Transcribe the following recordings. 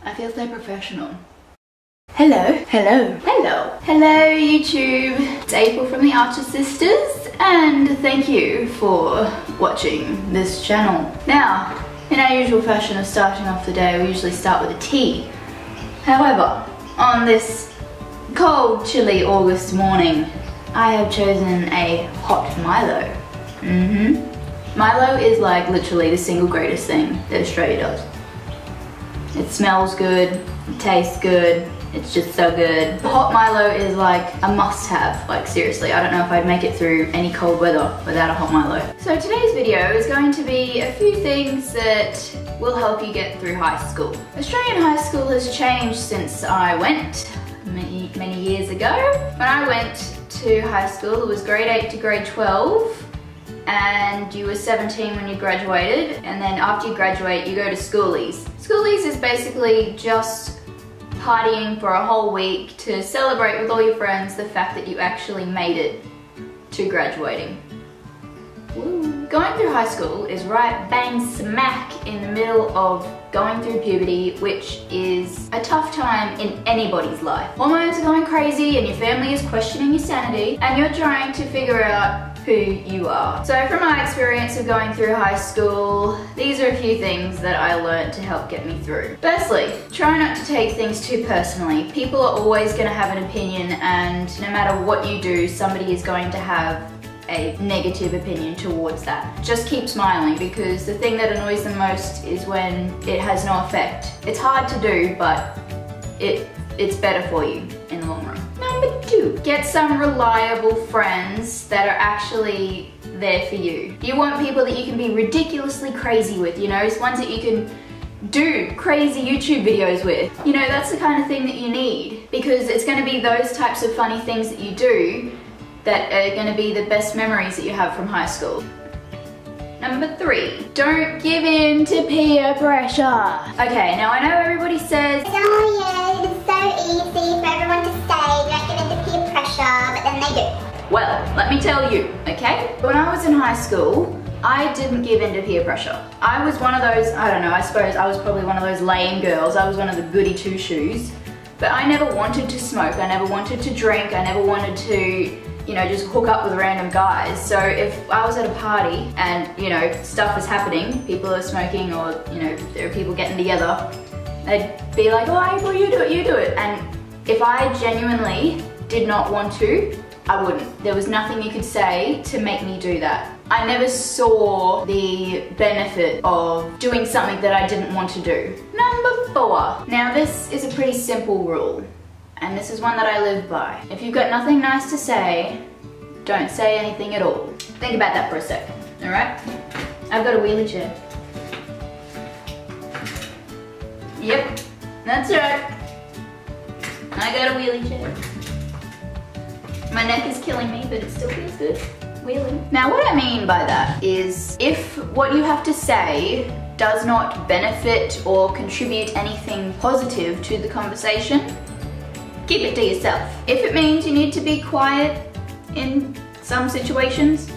I feel so professional. Hello, hello, hello, hello YouTube. It's April from the Archer Sisters and thank you for watching this channel. Now, in our usual fashion of starting off the day, we usually start with a tea. However, on this cold, chilly August morning, I have chosen a hot Milo. Milo is like literally the single greatest thing that Australia does. It smells good, it tastes good, it's just so good. Hot Milo is like a must-have, like seriously. I don't know if I'd make it through any cold weather without a hot Milo. So today's video is going to be a few things that will help you get through high school. Australian high school has changed since I went many years ago. When I went to high school, it was grade 8 to grade 12. And you were 17 when you graduated, and then after you graduate you go to schoolies. Schoolies is basically just partying for a whole week to celebrate with all your friends the fact that you actually made it to graduating. Woo. Going through high school is right bang smack in the middle of going through puberty, which is a tough time in anybody's life. Hormones are going crazy and your family is questioning your sanity and you're trying to figure out who you are. So from my experience of going through high school, these are a few things that I learned to help get me through. Firstly, try not to take things too personally. People are always going to have an opinion, and no matter what you do, somebody is going to have a negative opinion towards that. Just keep smiling, because the thing that annoys them most is when it has no effect. It's hard to do, but it's better for you in the long run. Number 2, get some reliable friends that are actually there for you. You want people that you can be ridiculously crazy with, you know, it's ones that you can do crazy YouTube videos with. You know, that's the kind of thing that you need, because it's going to be those types of funny things that you do that are going to be the best memories that you have from high school. Number 3, don't give in to peer pressure. Okay, now I know everybody says, oh yeah, it's so easy for everyone to say, don't give in to peer pressure, but then they do. Well, let me tell you, okay? When I was in high school, I didn't give in to peer pressure. I was one of those, I don't know, I suppose I was probably one of those lame girls. I was one of the goody two-shoes. But I never wanted to smoke, I never wanted to drink, I never wanted to, you know, just hook up with random guys. So if I was at a party and, you know, stuff was happening, people are smoking or, you know, there are people getting together, they'd be like, oh, April, you do it, you do it. And if I genuinely did not want to, I wouldn't. There was nothing you could say to make me do that. I never saw the benefit of doing something that I didn't want to do. Number 4. Now this is a pretty simple rule, and this is one that I live by. If you've got nothing nice to say, don't say anything at all. Think about that for a second, alright? I've got a wheelie chair. Yep, that's right. I got a wheelie chair. My neck is killing me, but it still feels good. Wheeling. Now what I mean by that is, if what you have to say does not benefit or contribute anything positive to the conversation, keep it to yourself. If it means you need to be quiet in some situations,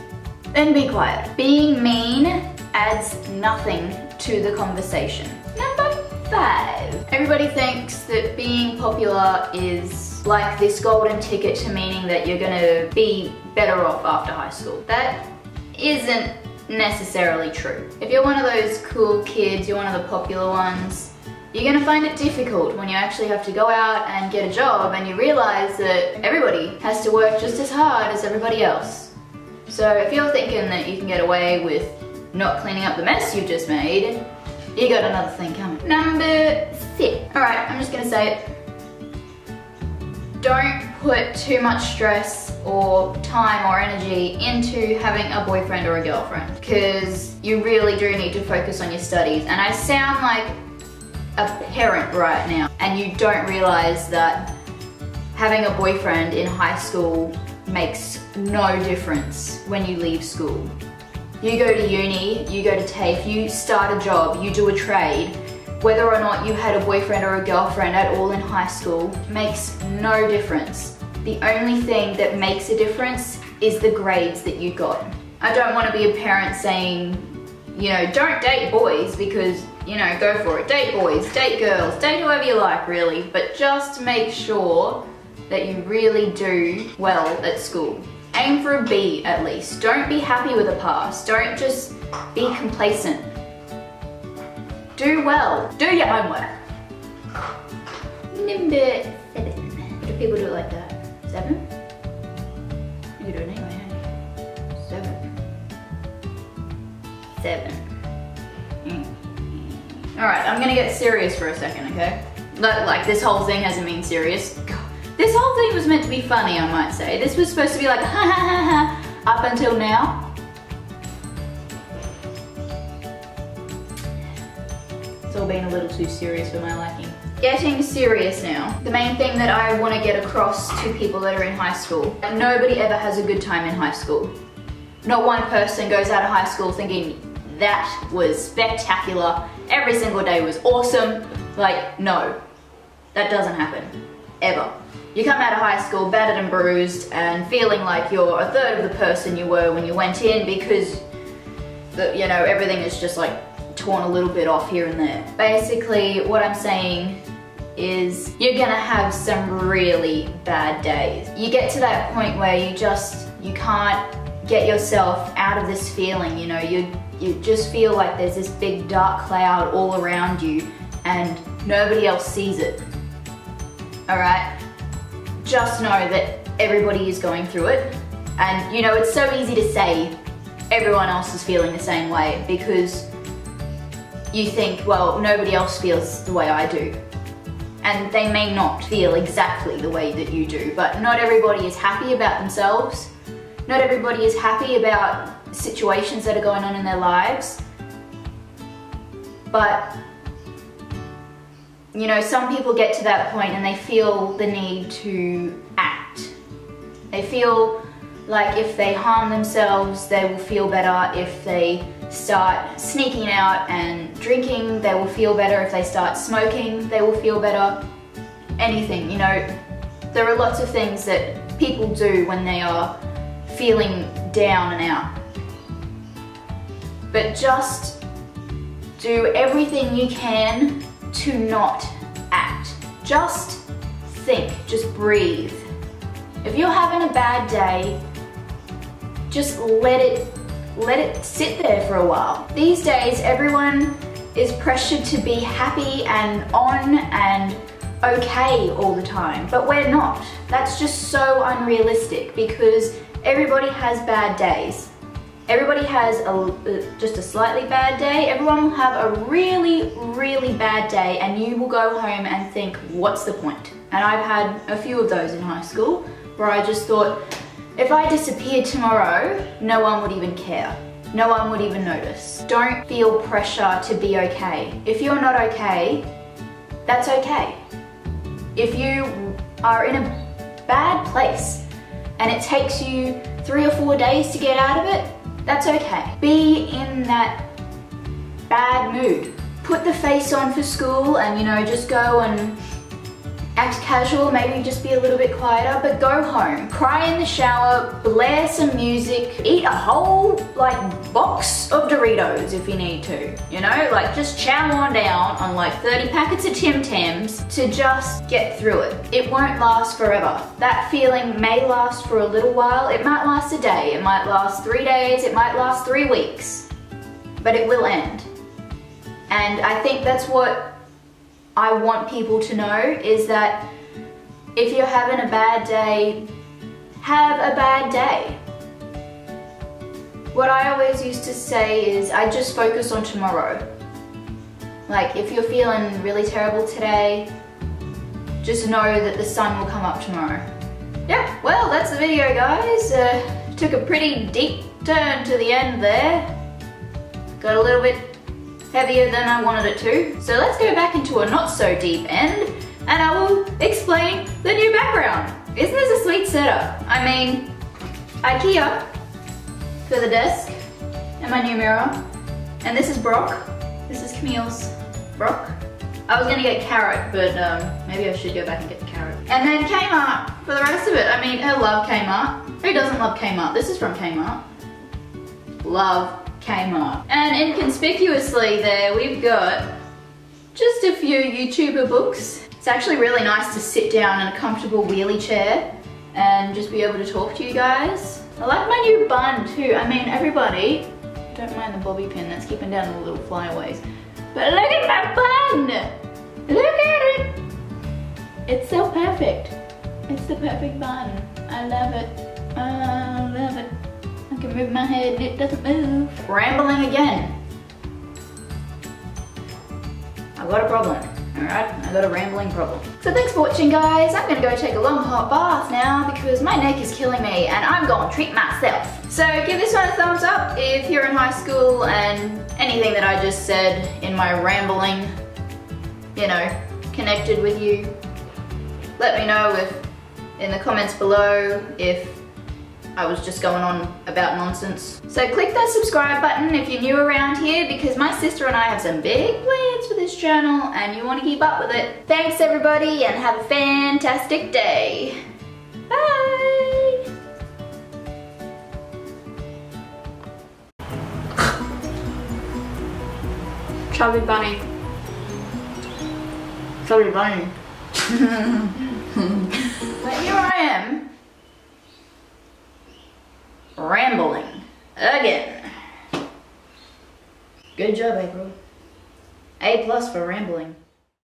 then be quiet. Being mean adds nothing to the conversation. Number 5. Everybody thinks that being popular is like this golden ticket to meaning that you're gonna be better off after high school. That isn't necessarily true. If you're one of those cool kids, you're one of the popular ones, you're gonna find it difficult when you actually have to go out and get a job and you realize that everybody has to work just as hard as everybody else. So if you're thinking that you can get away with not cleaning up the mess you've just made, you got another thing coming. Number 6. Alright, I'm just gonna say it. Don't put too much stress or time or energy into having a boyfriend or a girlfriend, because you really do need to focus on your studies. And I sound like a parent right now, and you don't realize that having a boyfriend in high school makes no difference when you leave school. You go to uni, you go to TAFE, you start a job, you do a trade. Whether or not you had a boyfriend or a girlfriend at all in high school makes no difference. The only thing that makes a difference is the grades that you got. I don't want to be a parent saying, you know, don't date boys because, you know, go for it. Date boys, date girls, date whoever you like, really. But just make sure that you really do well at school. Aim for a B at least. Don't be happy with a pass. Don't just be complacent. Do well. Do your homework. Number 7. Do people do it like that? 7? You can do it anyway, hey? 7. Alright, I'm gonna get serious for a second, okay? Like, this whole thing hasn't been serious. God. This whole thing was meant to be funny, I might say. This was supposed to be like, ha ha ha ha, up until now. It's all been a little too serious for my liking. Getting serious now. The main thing that I want to get across to people that are in high school, nobody ever has a good time in high school. Not one person goes out of high school thinking, that was spectacular, every single day was awesome. Like, no, that doesn't happen, ever. You come out of high school battered and bruised and feeling like you're a third of the person you were when you went in because, you know, everything is just like torn a little bit off here and there. Basically, what I'm saying is you're gonna have some really bad days. You get to that point where you can't get yourself out of this feeling, you know, you just feel like there's this big dark cloud all around you and nobody else sees it. Alright? Just know that everybody is going through it. And you know, it's so easy to say everyone else is feeling the same way because you think, well, nobody else feels the way I do. And they may not feel exactly the way that you do, but not everybody is happy about themselves. Not everybody is happy about situations that are going on in their lives. But you know, some people get to that point and they feel the need to act. They feel like if they harm themselves, they will feel better. If they start sneaking out and drinking, they will feel better. If they start smoking, they will feel better. Anything, you know, there are lots of things that people do when they are feeling down and out. But just do everything you can to not act. Just think, just breathe. If you're having a bad day, just let it sit there for a while. These days, everyone is pressured to be happy and on and okay all the time, but we're not. That's just so unrealistic because everybody has bad days. Everybody has just a slightly bad day. Everyone will have a really, really bad day and you will go home and think, what's the point? And I've had a few of those in high school where I just thought, if I disappeared tomorrow, no one would even care. No one would even notice. Don't feel pressure to be okay. If you're not okay, that's okay. If you are in a bad place and it takes you 3 or 4 days to get out of it, that's okay. Be in that bad mood. Put the face on for school and, you know, just go and act casual, maybe just be a little bit quieter, but go home. Cry in the shower, blare some music, eat a whole, like, box of Doritos if you need to. You know, like, just chow on down on like 30 packets of Tim Tams to just get through it. It won't last forever. That feeling may last for a little while. It might last a day, it might last 3 days, it might last 3 weeks, but it will end. And I think that's what I want people to know, is that if you're having a bad day, have a bad day. What I always used to say is, I just focus on tomorrow. Like, if you're feeling really terrible today, just know that the sun will come up tomorrow. Yep, well, that's the video, guys. Took a pretty deep turn to the end there. Got a little bit heavier than I wanted it to. So let's go back into a not so deep end and I will explain the new background. Isn't this a sweet setup? I mean, IKEA for the desk and my new mirror. And this is Brock. This is Camille's Brock. I was gonna get carrot, but maybe I should go back and get the carrot. And then Kmart for the rest of it. I mean, I love Kmart. Who doesn't love Kmart? This is from Kmart. Love Kmart. And inconspicuously there, we've got just a few YouTuber books. It's actually really nice to sit down in a comfortable wheelie chair and just be able to talk to you guys. I like my new bun too. I mean, everybody, don't mind the bobby pin that's keeping down the little flyaways. But look at my bun! Look at it! It's so perfect. It's the perfect bun. I love it. I love it. I can move my head and it doesn't move. Rambling again. I've got a problem, alright? I've got a rambling problem. So thanks for watching, guys. I'm gonna go take a long hot bath now because my neck is killing me and I'm gonna treat myself. So give this one a thumbs up if you're in high school and anything that I just said in my rambling, you know, connected with you. Let me know in the comments below if I was just going on about nonsense. So click that subscribe button if you're new around here because my sister and I have some big plans for this channel and you want to keep up with it. Thanks everybody and have a fantastic day. Bye! Chubby bunny. Chubby bunny. But here I am. Rambling again. Good job, April. A+ for rambling.